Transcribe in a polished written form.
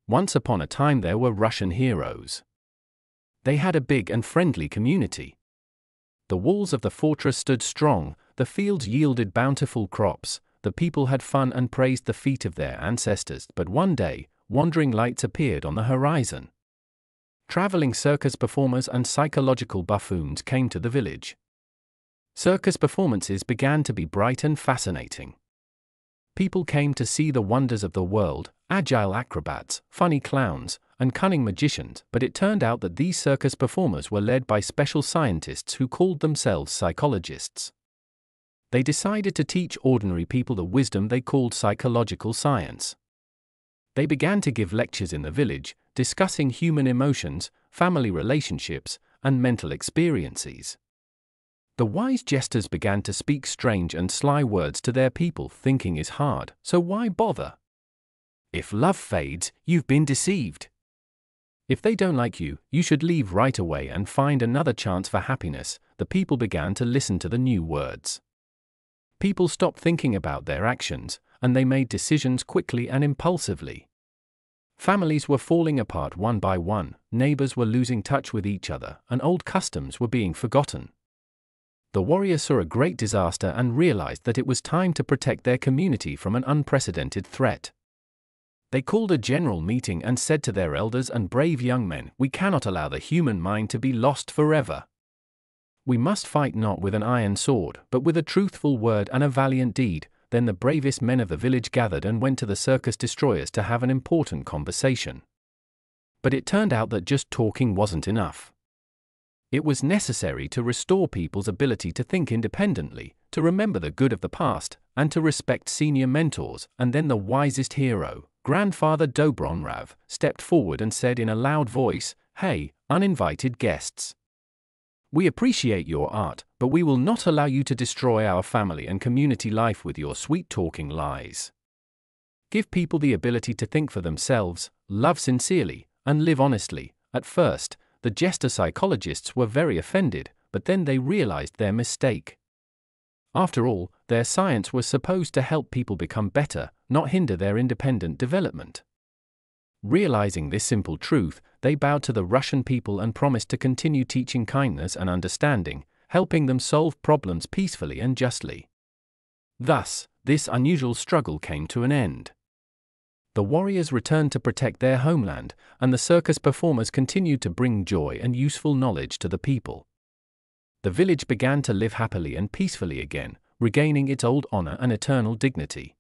Once upon a time there were Russian heroes. They had a big and friendly community. The walls of the fortress stood strong, the fields yielded bountiful crops, the people had fun and praised the feat of their ancestors. But one day, wandering lights appeared on the horizon. Traveling circus performers and psychological buffoons came to the village. Circus performances began to be bright and fascinating. People came to see the wonders of the world, agile acrobats, funny clowns, and cunning magicians, but it turned out that these circus performers were led by special scientists who called themselves psychologists. They decided to teach ordinary people the wisdom they called psychological science. They began to give lectures in the village, discussing human emotions, family relationships, and mental experiences. The wise jesters began to speak strange and sly words to their people. Thinking is hard, so why bother? If love fades, you've been deceived. If they don't like you, you should leave right away and find another chance for happiness. The people began to listen to the new words. People stopped thinking about their actions, and they made decisions quickly and impulsively. Families were falling apart one by one, neighbors were losing touch with each other, and old customs were being forgotten. The warriors saw a great disaster and realized that it was time to protect their community from an unprecedented threat. They called a general meeting and said to their elders and brave young men, "We cannot allow the human mind to be lost forever. We must fight not with an iron sword, but with a truthful word and a valiant deed." Then the bravest men of the village gathered and went to the circus destroyers to have an important conversation. But it turned out that just talking wasn't enough. It was necessary to restore people's ability to think independently, to remember the good of the past, and to respect senior mentors. And then the wisest hero, Grandfather Dobronrav, stepped forward and said in a loud voice, "Hey, uninvited guests. We appreciate your art, but we will not allow you to destroy our family and community life with your sweet-talking lies. Give people the ability to think for themselves, love sincerely, and live honestly." At first, the jester psychologists were very offended, but then they realized their mistake. After all, their science was supposed to help people become better, not hinder their independent development. Realizing this simple truth, they bowed to the Russian people and promised to continue teaching kindness and understanding, helping them solve problems peacefully and justly. Thus, this unusual struggle came to an end. The warriors returned to protect their homeland, and the circus performers continued to bring joy and useful knowledge to the people. The village began to live happily and peacefully again, regaining its old honor and eternal dignity.